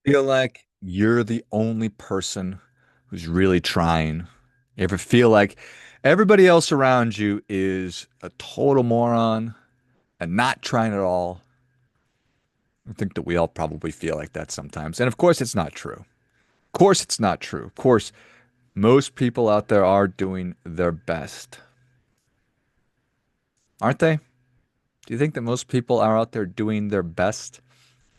Feel like you're the only person who's really trying? You ever feel like everybody else around you is a total moron and not trying at all? I think that we all probably feel like that sometimes. And of course, it's not true. Of course, it's not true. Of course, most people out there are doing their best, aren't they? Do you think that most people are out there doing their best,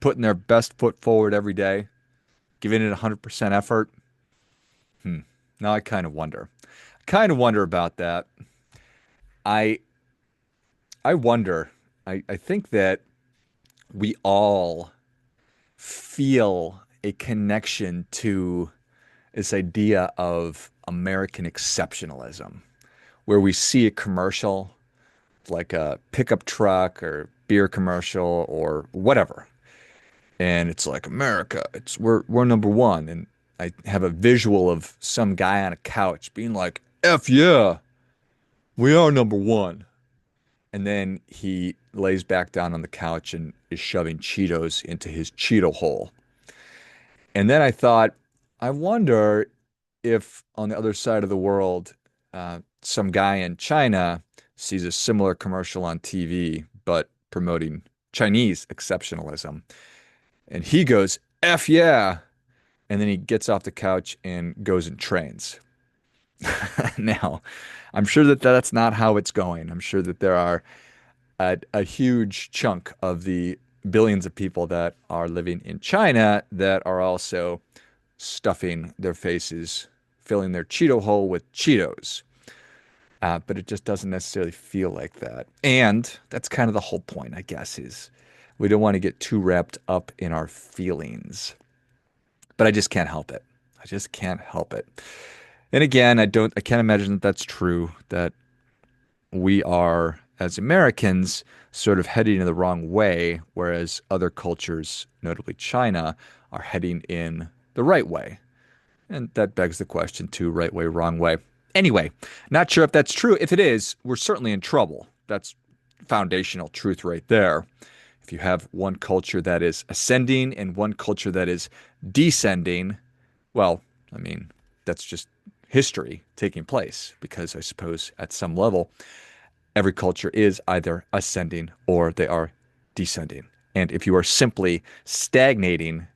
putting their best foot forward every day, giving it 100% effort? Hmm. Now I kind of wonder. I kind of wonder about that. I I wonder. I think that we all feel a connection to this idea of American exceptionalism, where we see a commercial like a pickup truck or beer commercial or whatever, and it's like America, we're number one, and I have a visual of some guy on a couch being like, "F yeah, we are number one." And then he lays back down on the couch and is shoving Cheetos into his Cheeto hole. And then I thought, I wonder if on the other side of the world, some guy in China sees a similar commercial on TV, but promoting Chinese exceptionalism. And he goes, F yeah. And then he gets off the couch and goes and trains. Now, I'm sure that that's not how it's going. I'm sure that there are a huge chunk of the billions of people that are living in China that are also stuffing their faces, filling their Cheeto hole with Cheetos. But it just doesn't necessarily feel like that. And that's kind of the whole point, I guess, is we don't want to get too wrapped up in our feelings. But I just can't help it. I just can't help it. And again, I can't imagine that that's true, that we are, as Americans, sort of heading in the wrong way, whereas other cultures, notably China, are heading in the right way. And that begs the question too, right way, wrong way. Anyway, not sure if that's true. If it is, we're certainly in trouble. That's foundational truth right there. If you have one culture that is ascending and one culture that is descending, well, I mean, that's just history taking place because I suppose at some level every culture is either ascending or they are descending. And if you are simply stagnating,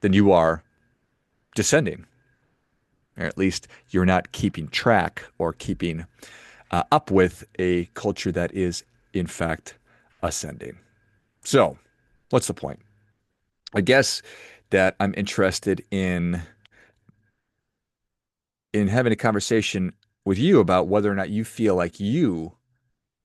then you are descending, or at least you're not keeping track or keeping up with a culture that is, in fact, ascending. So, what's the point? I guess that I'm interested in having a conversation with you about whether or not you feel like you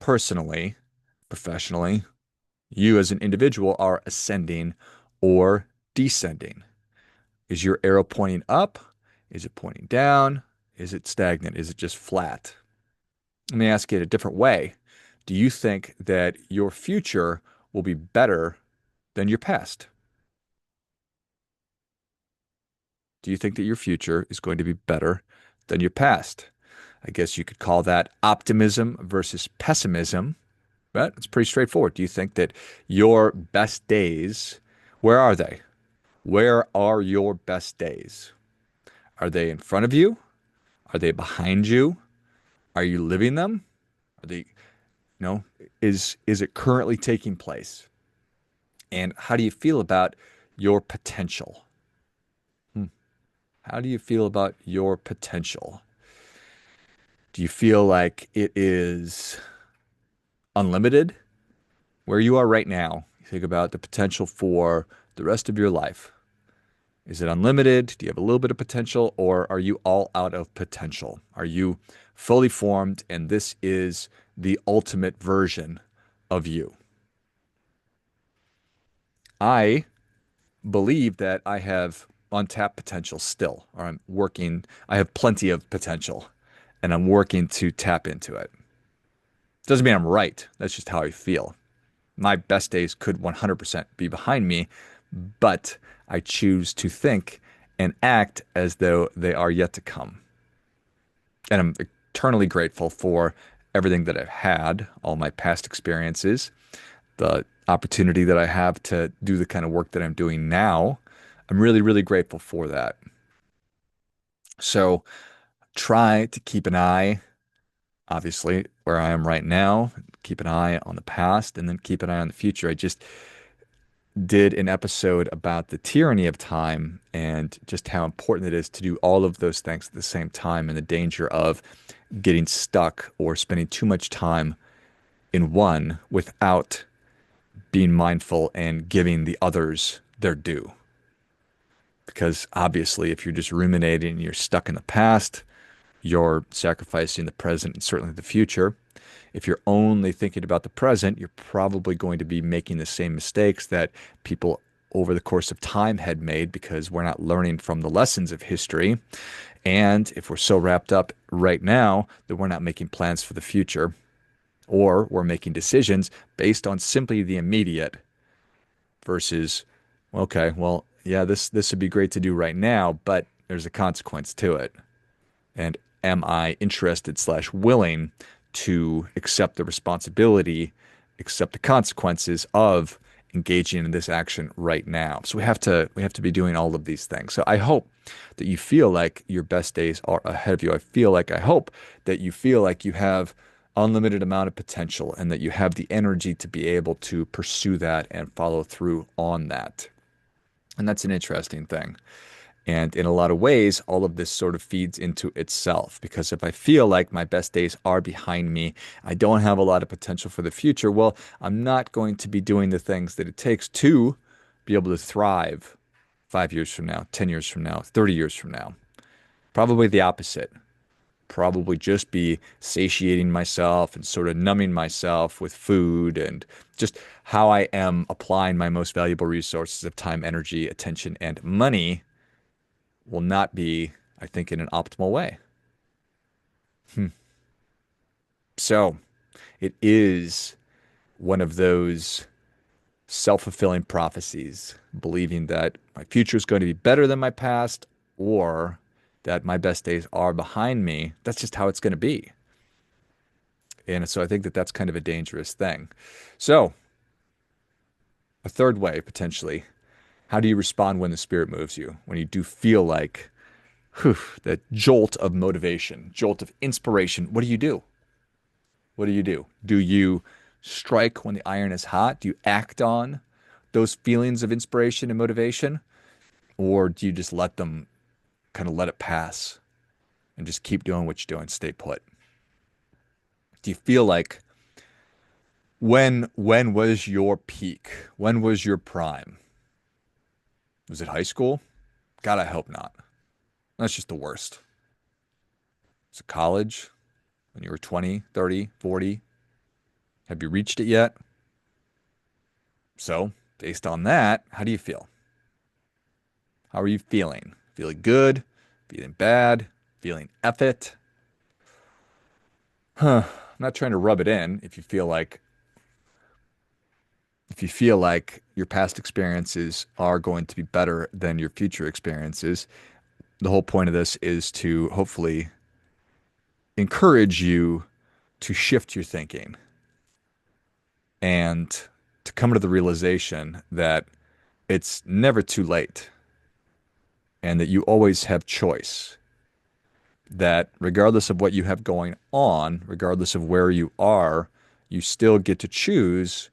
personally, professionally, you as an individual are ascending or descending. Is your arrow pointing up? Is it pointing down? Is it stagnant? Is it just flat? Let me ask it a different way. Do you think that your future will be better than your past? Do you think that your future is going to be better than your past? I guess you could call that optimism versus pessimism, but it's pretty straightforward. Do you think that your best days, where are they? Where are your best days? Are they in front of you? Are they behind you? Are you living them? Are they, is it currently taking place? And how do you feel about your potential? Hmm. How do you feel about your potential? Do you feel like it is unlimited? Where you are right now, you think about the potential for the rest of your life. Is it unlimited? Do you have a little bit of potential, or are you all out of potential? Are you fully formed and this is the ultimate version of you? I believe that I have untapped potential still, or I have plenty of potential and I'm working to tap into it. Doesn't mean I'm right. That's just how I feel. My best days could 100% be behind me, but I choose to think and act as though they are yet to come. And I'm eternally grateful for everything that I've had, all my past experiences, the opportunity that I have to do the kind of work that I'm doing now. I'm really, really grateful for that. So try to keep an eye, obviously, where I am right now, keep an eye on the past, and then keep an eye on the future. I just did an episode about the tyranny of time and just how important it is to do all of those things at the same time and the danger of getting stuck or spending too much time in one without being mindful and giving the others their due. Because obviously, if you're just ruminating and you're stuck in the past, you're sacrificing the present and certainly the future. If you're only thinking about the present, you're probably going to be making the same mistakes that people over the course of time had made because we're not learning from the lessons of history. And if we're so wrapped up right now that we're not making plans for the future, or we're making decisions based on simply the immediate versus, okay, well, yeah, this would be great to do right now, but there's a consequence to it. And am I interested slash willing to accept the responsibility, accept the consequences of engaging in this action right now? So we have to be doing all of these things. So I hope that you feel like your best days are ahead of you. I hope that you feel like you have unlimited amount of potential and that you have the energy to be able to pursue that and follow through on that. And that's an interesting thing. And in a lot of ways, all of this sort of feeds into itself because if I feel like my best days are behind me, I don't have a lot of potential for the future, well, I'm not going to be doing the things that it takes to be able to thrive 5 years from now, 10 years from now, 30 years from now. Probably the opposite. Probably just be satiating myself and sort of numbing myself with food and just how I am applying my most valuable resources of time, energy, attention, and money will not be, I think, in an optimal way. So it is one of those self-fulfilling prophecies, believing that my future is going to be better than my past or that my best days are behind me. That's just how it's going to be. And so I think that that's kind of a dangerous thing. So, a third way, potentially, how do you respond when the spirit moves you? When you do feel like, whew, that jolt of motivation, jolt of inspiration, what do you do? What do you do? Do you strike when the iron is hot? Do you act on those feelings of inspiration and motivation? Or do you just let them kind of let it pass and just keep doing what you're doing, stay put? Do you feel like when was your peak? When was your prime? Was it high school? God, I hope not. That's just the worst. Was it college when you were 20, 30, 40? Have you reached it yet? So, based on that, how do you feel? How are you feeling? Feeling good? Feeling bad? Feeling effort? Huh. I'm not trying to rub it in if you feel like your past experiences are going to be better than your future experiences. The whole point of this is to hopefully encourage you to shift your thinking and to come to the realization that it's never too late and that you always have choice. That regardless of what you have going on, regardless of where you are, you still get to choose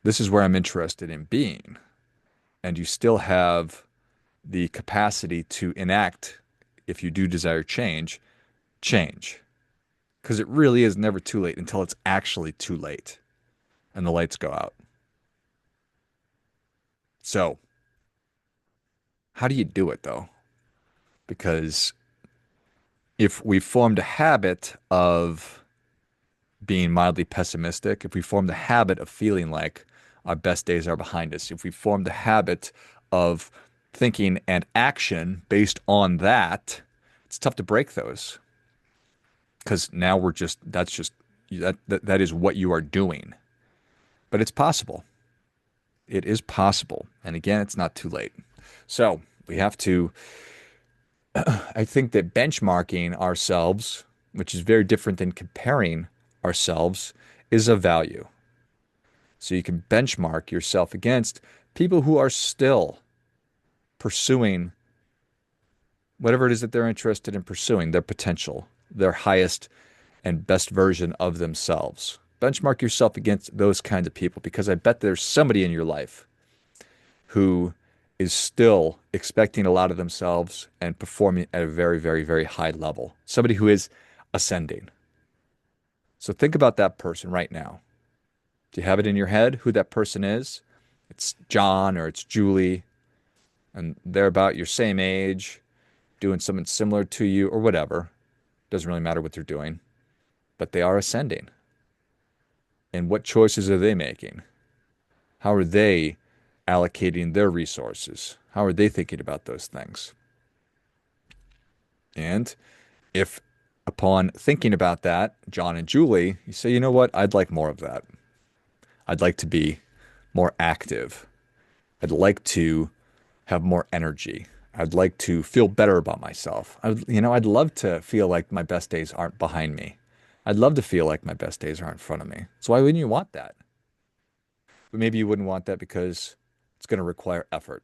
this is where I'm interested in being. And you still have the capacity to enact, if you do desire change, change. Because it really is never too late until it's actually too late and the lights go out. So, how do you do it though? Because if we formed a habit of being mildly pessimistic, if we form the habit of feeling like our best days are behind us, if we form the habit of thinking and action based on that, it's tough to break those because now that is what you are doing. But it's possible. It is possible. And again, it's not too late. So we have to, I think that benchmarking ourselves, which is very different than comparing ourselves, is of value. So you can benchmark yourself against people who are still pursuing whatever it is that they're interested in pursuing, their potential, their highest and best version of themselves. Benchmark yourself against those kinds of people because I bet there's somebody in your life who is still expecting a lot of themselves and performing at a very, very, very high level. Somebody who is ascending. So think about that person right now. Do you have it in your head who that person is? It's John or it's Julie, and they're about your same age, doing something similar to you or whatever. Doesn't really matter what they're doing, but they are ascending. And what choices are they making? How are they allocating their resources? How are they thinking about those things? And if upon thinking about that, John and Julie, you say, you know what? I'd like more of that. I'd like to be more active. I'd like to have more energy. I'd like to feel better about myself. I'd love to feel like my best days aren't behind me. I'd love to feel like my best days are in front of me. So why wouldn't you want that? But maybe you wouldn't want that because it's going to require effort.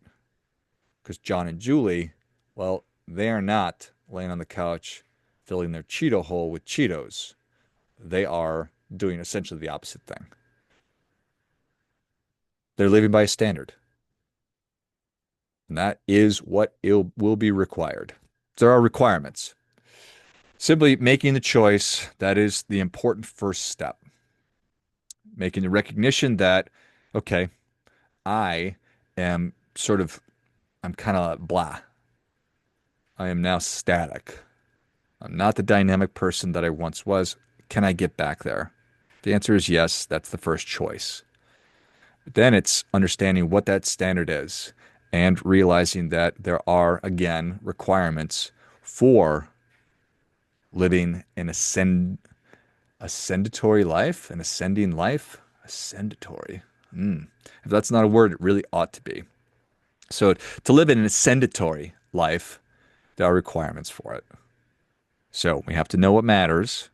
Because John and Julie, well, they are not laying on the couch filling their Cheeto hole with Cheetos. They are doing essentially the opposite thing. They're living by a standard. And that is what will be required. There are requirements. Simply making the choice, that is the important first step. Making the recognition that, okay, I am I'm kind of blah. I am now static. I'm not the dynamic person that I once was. Can I get back there? The answer is yes. That's the first choice. But then it's understanding what that standard is and realizing that there are, again, requirements for living an ascendatory life, an ascending life, ascendatory. If that's not a word, it really ought to be. So to live in an ascendatory life, there are requirements for it. So we have to know what matters.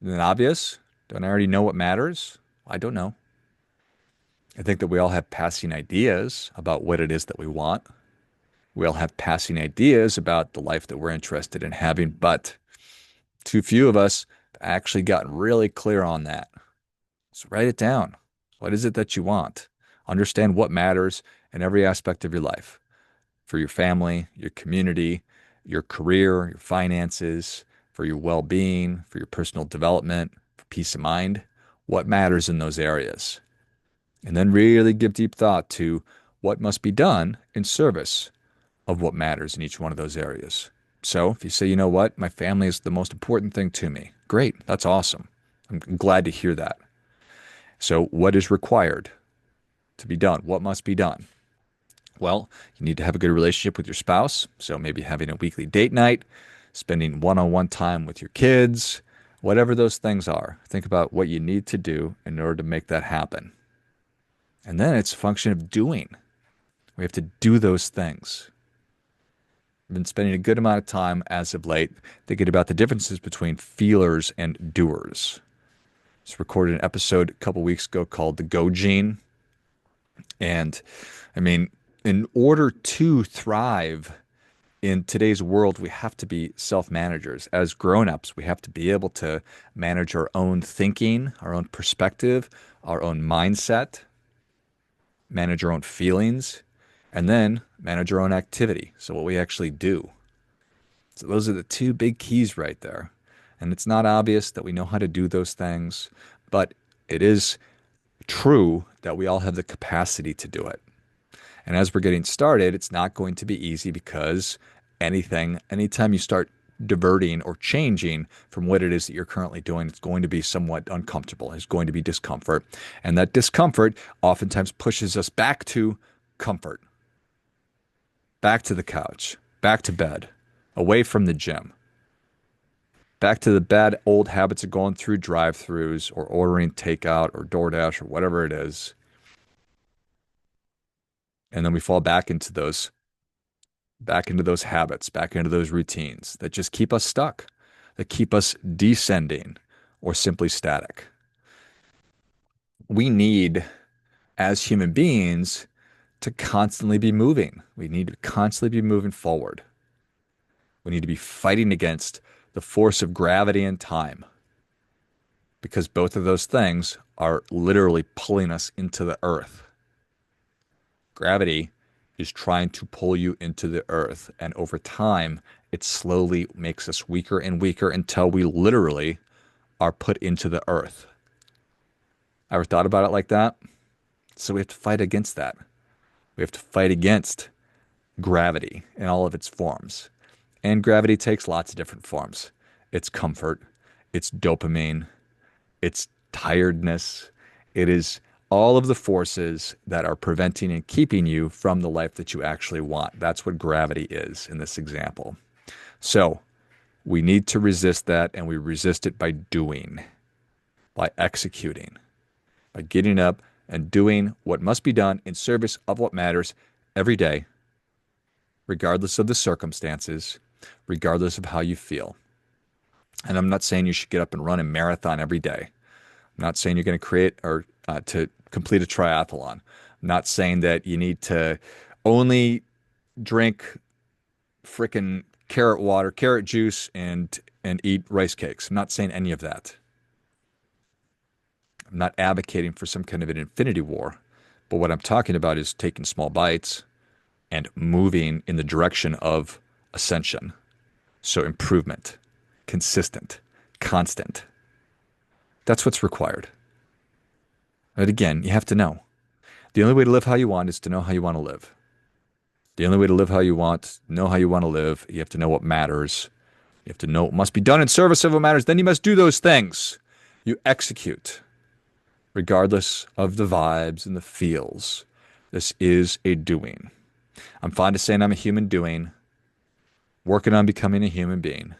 Isn't it obvious? Don't I already know what matters? I don't know. I think that we all have passing ideas about what it is that we want. We all have passing ideas about the life that we're interested in having, but too few of us have actually gotten really clear on that. So write it down. What is it that you want? Understand what matters in every aspect of your life, for your family, your community, your career, your finances, for your well-being, for your personal development, for peace of mind. What matters in those areas? And then really give deep thought to what must be done in service of what matters in each one of those areas. So if you say, you know what, my family is the most important thing to me, great, that's awesome. I'm glad to hear that. So what is required to be done? What must be done? Well, you need to have a good relationship with your spouse. So maybe having a weekly date night, spending one-on-one time with your kids, whatever those things are. Think about what you need to do in order to make that happen. And then it's a function of doing. We have to do those things. I've been spending a good amount of time as of late thinking about the differences between feelers and doers. Just recorded an episode a couple weeks ago called The Go Gene. And I mean, in order to thrive in today's world, we have to be self-managers. As grown-ups, we have to be able to manage our own thinking, our own perspective, our own mindset, manage our own feelings, and then manage our own activity. So what we actually do. So those are the two big keys right there. And it's not obvious that we know how to do those things, but it is true that we all have the capacity to do it. And as we're getting started, it's not going to be easy because anytime you start diverting or changing from what it is that you're currently doing, it's going to be somewhat uncomfortable. It's going to be discomfort. And that discomfort oftentimes pushes us back to comfort, back to the couch, back to bed, away from the gym, back to the bad old habits of going through drive-throughs or ordering takeout or DoorDash or whatever it is. And then we fall back into those habits, back into those routines that just keep us stuck, that keep us descending or simply static. We need, as human beings, to constantly be moving. We need to constantly be moving forward. We need to be fighting against the force of gravity and time because both of those things are literally pulling us into the earth. Gravity is trying to pull you into the earth, and over time, it slowly makes us weaker and weaker until we literally are put into the earth. Ever thought about it like that? So we have to fight against that. We have to fight against gravity in all of its forms. And gravity takes lots of different forms. It's comfort, it's dopamine, it's tiredness. It is all of the forces that are preventing and keeping you from the life that you actually want. That's what gravity is in this example. So we need to resist that, and we resist it by doing, by executing, by getting up and doing what must be done in service of what matters every day, regardless of the circumstances, regardless of how you feel. And I'm not saying you should get up and run a marathon every day. I'm not saying you're going to create or to complete a triathlon. I'm not saying that you need to only drink frickin' carrot water, carrot juice, and eat rice cakes. I'm not saying any of that. I'm not advocating for some kind of an infinity war. But what I'm talking about is taking small bites and moving in the direction of ascension. So improvement, consistent, constant. That's what's required. But again, you have to know. The only way to live how you want is to know how you want to live. The only way to live how you want, know how you want to live, you have to know what matters. You have to know what must be done in service of what matters. Then you must do those things. You execute, regardless of the vibes and the feels. This is a doing. I'm fond of saying I'm a human doing, working on becoming a human being.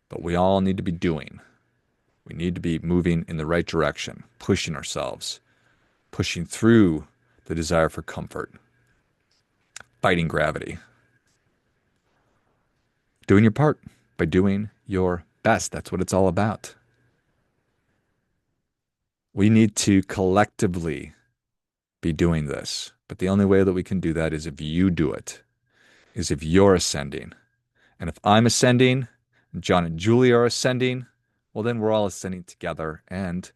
But we all need to be doing. We need to be moving in the right direction, pushing ourselves, pushing through the desire for comfort, fighting gravity, doing your part by doing your best. That's what it's all about. We need to collectively be doing this. But the only way that we can do that is if you do it, is if you're ascending. And if I'm ascending, and John and Julie are ascending, well, then we're all ascending together. And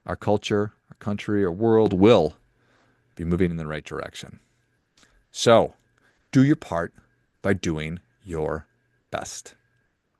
our culture, our country, our world will be moving in the right direction. So do your part by doing your best.